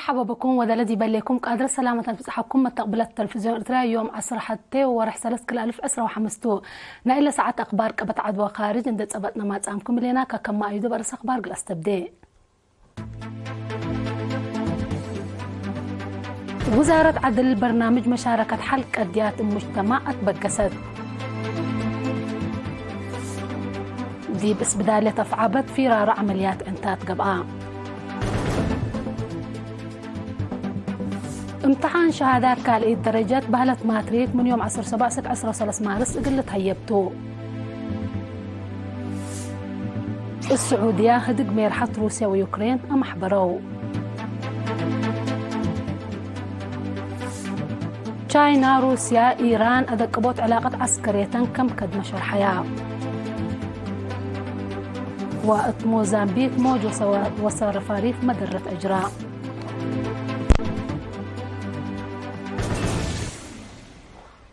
مرحبا بكم ودلدي بليكم قادر سلامة تنفسحكم متقبل التلفزيون إرتراي يوم 10 حتى ورح سلس كل ألف أسرة وحمستو نايلة ساعات أخبار كبت عدوى خارج عند صبتنا ما تسامكم لنا كما أيدو برس أخبار قلس تبدأ. وزارة عدل برنامج مشاركة حل قضيات المجتمع أتبقست دي بس بدالة تفعبت في رار عمليات انتات قبعة. امتحان شهادات كالئي درجات بهلت ماتريك من يوم 10/7/10 مارس قلت هيبتو. السعودية هدق ميرحة روسيا ويوكرين أمحبرو. تشاينا روسيا إيران أدقبوت علاقة عسكرية كم كد مشر حياة. وقت موزامبيق موج وصار رفاريف مدرة أجراء.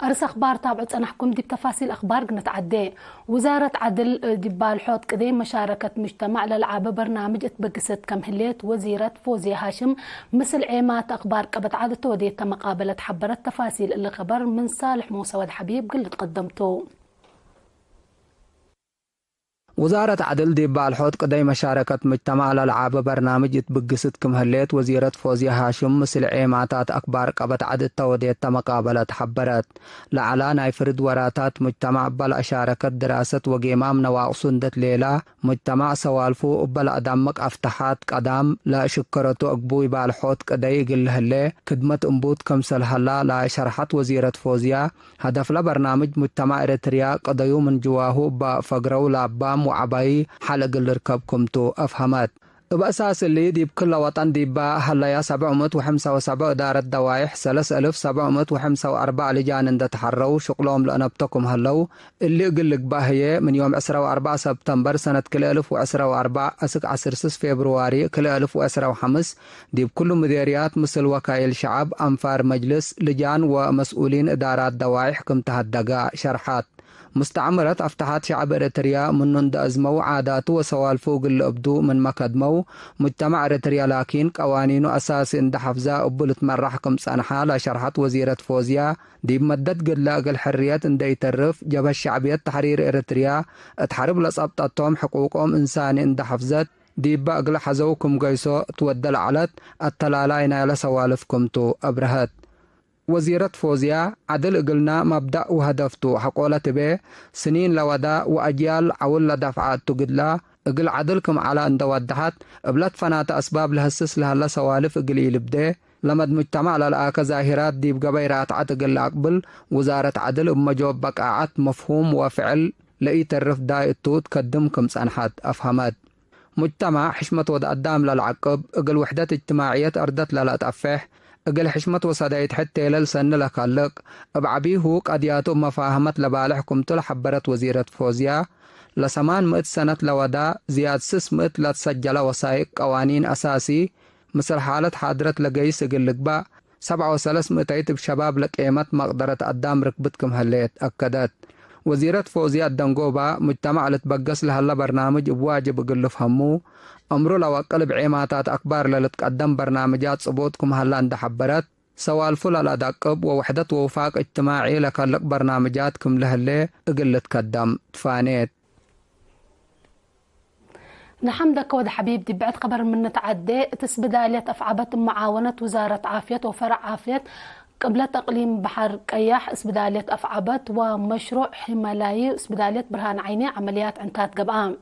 أرس أخبار تابعت أنا حكم دي بتفاصيل أخبار قنت عدي. وزارة عدل دبال حوت قديم مشاركة مجتمع للعابة برنامج اتبقست كم هليت وزيرة فوزية هاشم مثل عيمات أخبار قبت عادة وديت مقابلة حبرت تفاصيل اللي خبر من صالح موسى ود حبيب قلت قدمته. وزارة عدل ديبال حوت قدي مشاركة مجتمع للعاب برنامج اتبقست كم هليت وزيرة فوزية هاشم مثل عيماتات أكبار قبت عدد توديت مقابلة حبرت لعلا نايفرد وراتات مجتمع بل أشاركت دراسة وقيمام نواقصندت ليلة مجتمع سوالفو بل أدامك أفتحات قدام لا شكرتو أقبوي بالحوت قدي قل هلي كدمة انبوت كمسل هلا لا شرحت وزيرة فوزية هدف لبرنامج مجتمع إريتريا قضيو من جواهو بفقرو لابام وعباي حلق اللي ركبكمتو أفهمت بأساس اللي دي بكل وطن دي با هلا 775 إدارة دوايح 3754 لجان اند تحروا شغلهم لأنبتكم هلو اللي قلق باهية من يوم 14 سبتمبر سنة كل 1014 أسك 10 فبراير كل 1015 دي بكل مديريات مثل وكايل شعب أنفار مجلس لجان ومسؤولين إدارات دوايح كم تهدقا شرحات مستعمرة أفتحات شعب إريتريا من نند أزمو عاداته وسوالفو قل أبدو من مكدمو مجتمع إريتريا لكن قوانينه أساس اند حفظة أبلت مرحكم سنحة لشرحت وزيرة فوزيا دي بمدد قل لاقل حريات اند يترف جب الشعبية تحرير إريتريا اتحارب لسقطتهم حقوقهم إنساني اند حفظت دي بقل حزوكم قيسو تودل علت التلالاين على سوالفكم تو أبرهت وزيرة فوزيا عدل قلنا مبدأ وهدفتو حقولة به سنين لودا وأجيال عول دفعات تقدلا اقل عدلكم على ان دودحت ابلت فنات أسباب لهسس لها سوالف اقلي لبده لمد مجتمع للآك ظاهرات دي بقبيرات عتقل أقبل وزارة عدل بمجوب بقعات مفهوم وفعل لأي ترف داي التوت كدمكم سنحات أفهمت مجتمع حشمة ود قدام للعقب اقل وحدة اجتماعية أردت للا تأفح اقل حشمة وصدايت حتى للسن لكالق ابعبيه قدياتو مفاهمت لبالحكم تلحبرت وزيرة فوزيا لسمان مئة سنة لودا زياد 600 لتسجل وسائق قوانين أساسي مثل حالة حاضرة لقيس اقل لقبا 3700 بشباب لقيمة مقدرة قدام ركبتكم هليت أكدت وزيرة فوزية الدنقوبة مجتمع لتبقس لها برنامج بواجب قلف همو أمرو لو قلب عيماتات أكبر لتقدم برنامجات صبوتكم هلا عند حبرت سوالفو للأدقب ووحدة ووفاق اجتماعي لكالك برنامجاتكم لهاللي اقل تقدم تفانيت. نحمدك ود حبيب دي بعد خبر من نتعدي تسبدالية أفعبت معاونة وزارة عافية وفرع عافية قبل تقليم بحر قياح اسبدالية أفعبت ومشروع حمالاي اسبدالية برهان عيني عمليات عنتات قبعام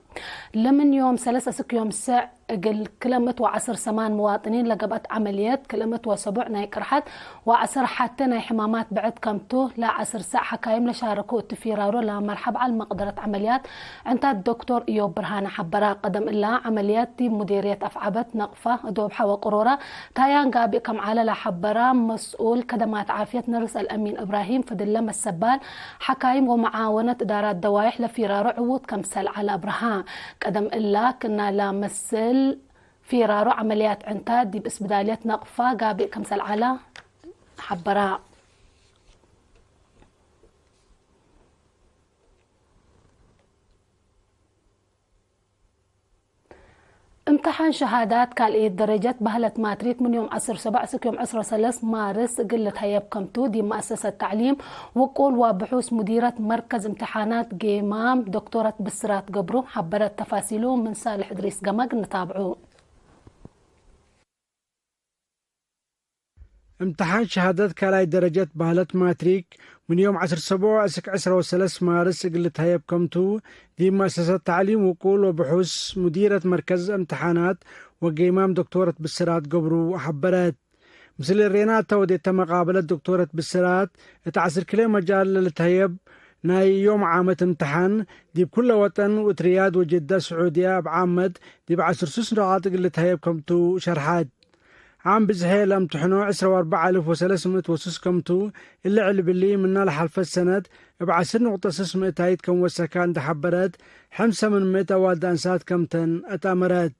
لمن يوم 3 يوم الساعة قل كلمت وعصر 8 مواطنين لقبت عمليات كلمت وسبع ناي كرحت وعصر حتى ناي حمامات بعد كمتو لا عصر ساعة حكايم لشاركوا التفيرارو لا مرحب على مقدرة عمليات انت الدكتور ايوب برهان حبرا قدم الله عمليات دي مديرية افعبت نقفة دوبحة وقرورة تايان قابي كم على لحبرا مسؤول خدمات عافية نرس الامين ابراهيم فدلم السبال حكايم ومعاونة ادارات دوايح لفيرارو عوض كمسل على ابراهام قدم الله كنا لا مسل في رارو عمليات عنتاد دي بإسبدالية نقفة قابل كمسل على حبراء امتحان شهادات كالإيد درجة بهلة ماتريك من يوم 17 يوم 13 مارس قلت هيب كمتو دي مؤسسة التعليم وقول وبحوث مديرة مركز امتحانات جيمام دكتورة بسرات قبرو حبرت تفاصيله من صالح إدريس قمق نتابعه. امتحان شهادات كالاي درجات بهلت ماتريك من يوم 17 مارس قلت هيب كمتو دي مؤسسة التعليم وقول وبحوث مديرة مركز امتحانات وقيمام دكتورة بسرات قبرو حبرت مثل الرينات وديت مقابلة دكتورة بسرات اتعسر كل مجال للتهيب ناي يوم عامة امتحان دي بكل وطن وترياد وجدة سعودية بعامد دي بعسر سنرات قلت هيب كمتو شرحات عام بزهيل امتحنوا 14300 وسوس كمتو اللي علب اللي منا لحلف السند بعسر نقطة 600 هايد كم وسكان دحبرت 500 والدانسات كمتن اتامرت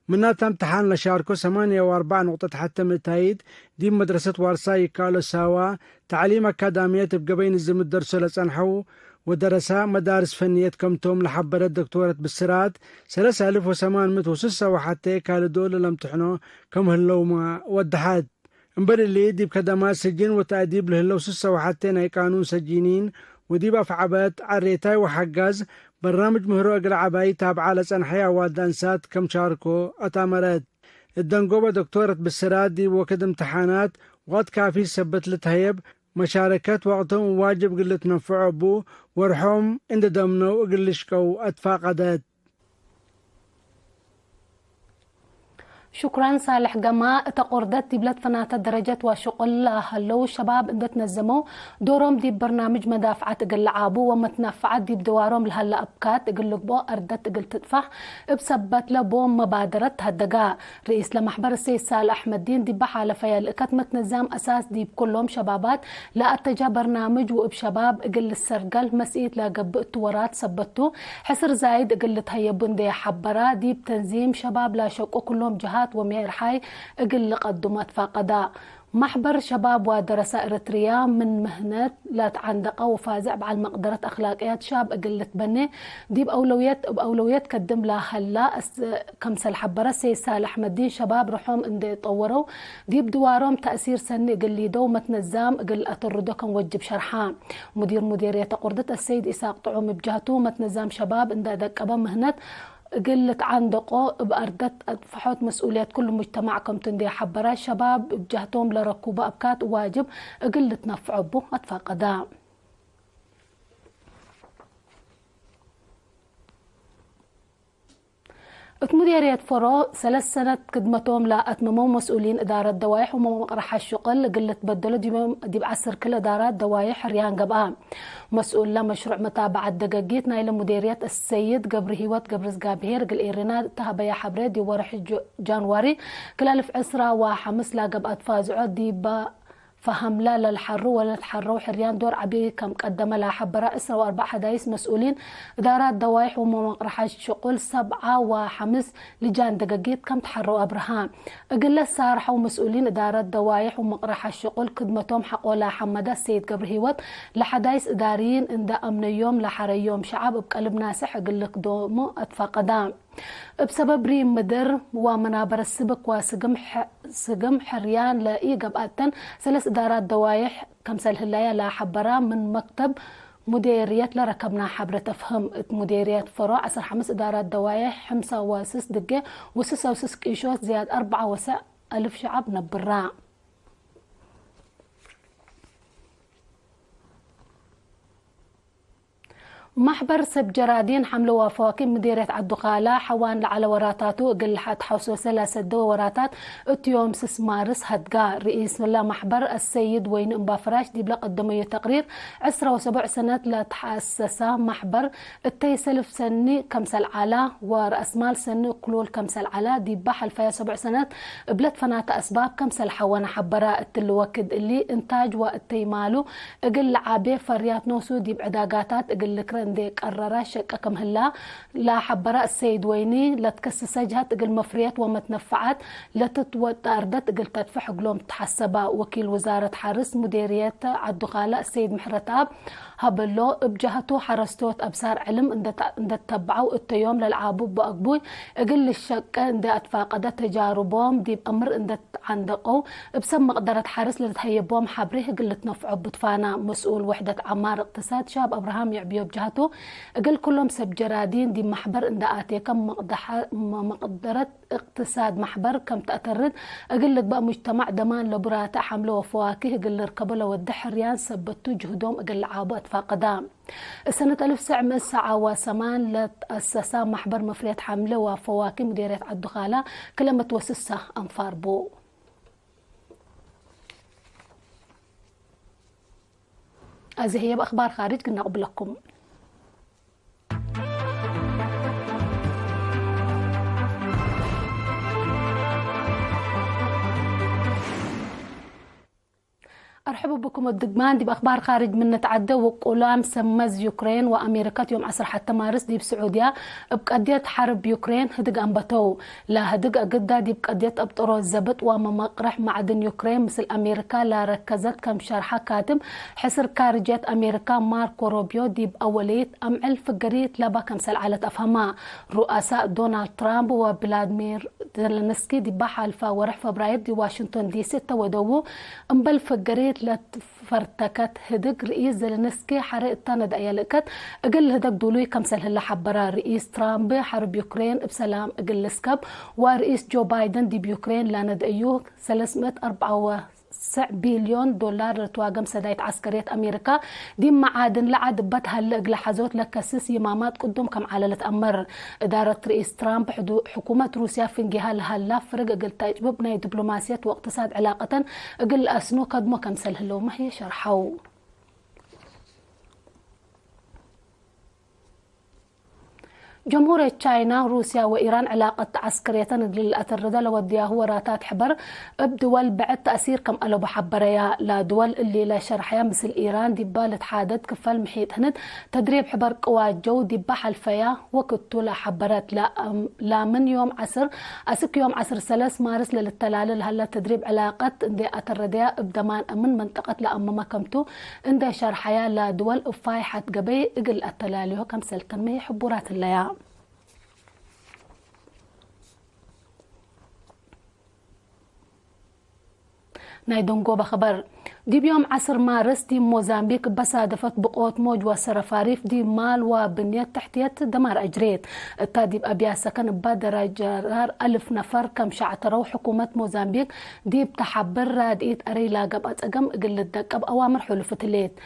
منا امتحان لشاركو 8 نقطة حتى متايد دي مدرسة وارساي كالو ساوا تعليم أكاديمية بقبين الزم الدرس لسانحو ودرسا مدارس فنية كمتوم لحبرت دكتورة بسرات 3806 وحتى كالو دول الامتحنو كم هلوما ودحاد انبر اللي دي بكدما سجين وتأديب لهلو 6 وحتى ناي قانون سجينين ودي بفعبات عريتاي وحقاز برنامج مهرو اقل عباي تابعة لسانحيا والدانسات كم شاركو اتامرت الدنقوبة دكتورة بسرات دي وكد امتحانات وقت كافي سبت لتهيب مشاركات وقتهم واجب قلت ننفعوا بو ورحوم اند دمنو قلشكو اتفاقدت. شكرا صالح قما تقردت دي بلاد فنات الدرجة وشغل هلو الشباب ان بتنزموا دورهم دي برنامج مدافعة تقل عابو ومتنفعات دي بدوارهم لهلا ابكات تقل بو اردت تقل تدفح بسبت لبو مبادرة هالدقاء رئيس لمحبر السيد صالح احمد دين دي بحالة فيال اكت متنزام اساس دي بكلهم شبابات لا اتجا برنامج وبشباب اقل السرقل مسئيت لا قبقتو ورات سبتو حسر زايد اقل تهيبون دي حبرا دي بتنزيم شباب لا شوقو كلهم جهات ومير حي اقل قدمت فاقدا محبر شباب ودرس اريتريا من مهنة لا تعندقه وفازع على مقدرة اخلاقيات شاب اقل تبني دي باولويات قدم لها هلا كمسل حبره سي صالح احمد دين شباب روحهم اندي يطوروا دي بدوارهم تاثير سني قل دو متنزام قل اتردو كان وجب شرحان مديريه قردة السيد اساق طعوم بجهته متنزام شباب اندي دقبه مهنة قلت عندقو بأردت فحوت مسؤوليات كل مجتمعكم تندي حبرا شباب بجهتهم لركوبة أبكات واجب قلت نفعوا بو أتفاقدا. مديرية فرو 3 سنة خدمتهم لا أتمموا مسؤولين إدارة دوايح ومقرح الشغل قلت بدلوا دي بعسر كل إدارات دوايح ريان قبقان مسؤول لمشروع متابعة دقاقيتنا إلى مديرية السيد قبر هيوت قبر زقابهير قل إيرينا تهبيا حبريد ورح جانواري كل ألف عسرة وحمس لا قبقات فازعود دي فهم لا للحر ولا تحروا حريان دور عبي كم قدم لها حبرا إسرا و4 حدايس مسؤولين إدارات دوايح ومقرحة شغل 7 وحمس لجان دقاقيت كم تحروا أبرهان أقل سارحوا مسؤولين إدارات دوايح ومقرحة شغل خدمتهم حقوا لا حمد السيد قبر هيوت لحدايس إداريين إن دا أمن يوم لحري يوم شعب بقلب ناسح أقل قدومو أتفاقدان بسبب ريم مدر ومنابر السبك وسقم حريان لاي قبقتن 3 إدارات دوايح كمسل هلايا لا حبرا من مكتب مديرية لركبنا حبر تفهم مديرية فروع 5 إدارات دوايح 5 وسس دقة وسس وسس كيشوت زياد 4 وسع ألف شعب نبرا. محبر سب جرادين حملوا وفواكه مديرية عدقالة حوان على وراتاتو قل حد حوسو 3 وراتات اتيوم 6 مارس هدقا رئيس الله محبر السيد وين انبافراش دي بلا قدمي تقرير 7 سنة لا تحسسا محبر التيسلف سني كمسل علا ورأس مال سني كلول كمسل علا دي بحل فيها 7 سنة بلد فنات أسباب كمسل حوانا حبرا التلوكد اللي انتاج والتيمالو قل عابي فريات نوسو دي بعداقاتات قل اندي قرر شقة كم هلا لا حبراء السيد ويني لا تكسس جهة تقل مفريات ومتنفعات لا تتوت أردت تقل تدفع قلوم تحسبا وكيل وزارة حرس مديرية عالدخالة السيد محرتاب هبلو بجهته حرستوت أبصار علم اند تتبعوا التيوم للعابو بأقبوي اقل الشقة اند اتفاقدة تجاربهم دي بأمر اند عندقو بسم مقدرة حرس لتهيبهم حبريه اقل تنفعوا بطفانا مسؤول وحدة عمار اقتصاد شاب أبراهام يعبيو بجهته اقل كلهم سبجرادين دي محبر اند آتي كم مقدرة اقتصاد محبر كم تأترد اقل بقى مجتمع دمان لبراتا حملوا وفواكه اقل ركبوا لو الدحريان سبتوا جهدهم اقل عابو اتفاقدام السنة 1908 لتأسسا محبر مفريات حملة وفواكه مديرية عالدخالة كلمة وسسة أنفار بو هذه هي بأخبار خارج كنا قبلكم. أرحب بكم الدقمان دي بأخبار خارج من نتعدى وقلام سمز يوكرين وأمريكا يوم 10 حتى مارس دي بسعودية بقضية حرب يوكرين هدق أنبتو لا هدق أقدا دي بقضية أبطرو الزبط ومقرح معدن يوكرين مثل أمريكا لا ركزت كم شرحة كاتم حسر كارجات أمريكا ماركو روبيو دي بأولية أمعل فقريت لبا كمسل على أفهما رؤساء دونالد ترامب وبلادمير زيلينسكي دي بحالفا ورح فبراير دي واشنطن دي 6 ودوو أمبل فقريت لتفرتكت هدق رئيس زيلينسكي حرق تاند ايالكت اقل هدق دولوي كمسل هلا حبرا رئيس ترامب حرب يوكرين بسلام اقل سكب ورئيس جو بايدن دي بيوكرين لاند ايوه 304 بليون دولار لتواقم سدايت عسكرية أمريكا دي معادن لعد بتها اللي حزوت لكسس يمامات قدوم كم على لتأمر إدارة رئيس ترامب حكومة روسيا في انجهال هلا فرق قل تجربة بناي دبلوماسية واقتصاد علاقة قل أسنو قدمو كم سلهلو ما هي شرحو جمهورية تشاينا وروسيا وإيران علاقة عسكرية للأتردة لوديها وراتات حبر بدول بعد تأثير كم ألو بحبريا لا دول اللي لا شرحيا مثل إيران دي بالت حادد كفال محيط هند تدريب حبر قوات جو دي بحلفيا وكتو لا حبرات لا من يوم عصر أسك يوم عصر 3 مارس للتلال هلا تدريب علاقة اندي أترديا بدمان من منطقة لأمما كمتو اندي شرحيا لا دول افايحة قبي اقل التلاليو كم سلكن ما يحبورات الليا نايدونغو بخبر دي بيوم 10 مارس دي موزامبيق بصادفت بقوت موج وسرفاريف دي مال وبنية تحتيات دمار أجريت التادي بأبيا سكن بادر جرار 1000 نفر كم شعتروا حكومة موزامبيق دي بتحبر رادئيت أري لاقب أتقم قل الدقب أوامر حلفة الليت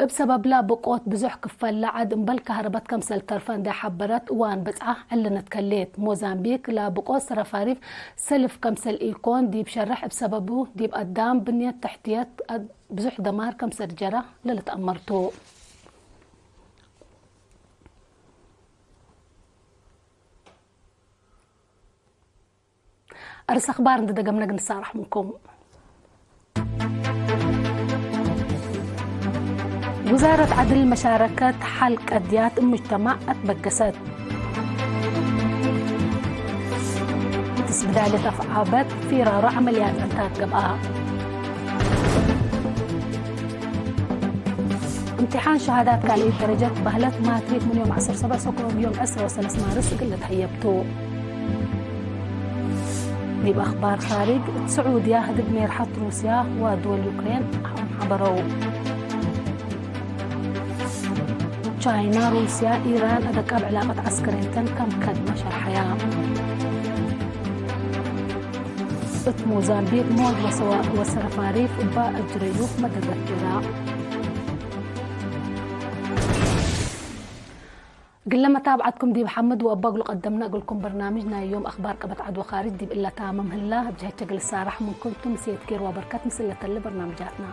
بسبب لا بقوت بزح كفال لعد مبل كهربات كم سلترفان دي حبرت وان بسعة علنا تكليت موزامبيق لا بقوت سرفاريف سلف كم سل إيكون دي بشرح بسببه دي بقدام بنية تحتيات بزح دمار كم سرجرة للتأمرتو أرس أخبار ندقم نقن صارح منكم وزارة عدل مشاركة حل قضيات المجتمع أتبقست تسبدالة أفعابات في رارة عمليات أنتات قبقها امتحان شهادات كالي درجات بهلت ما تريد من يوم 10 7 سكرهم يوم 10 و3 مارس قلت حيبتو دي بأخبار خارج سعودية هدق ميرحة روسيا ودول يوكرين حبروا تشاينا روسيا إيران أدكاب علاقة عسكرية كم كدمة شرحيا موزامبيق موج وسرفاريف با أجريوف متذكرة قلنا متابعتكم دي محمد وأبقل قدمنا أقولكم برنامجنا يوم أخبار قبط عدو خارج دي بإلا تامم هلا بجهة شغل السارح من كنتم سيد كير وبركات مسلة اللي برنامجاتنا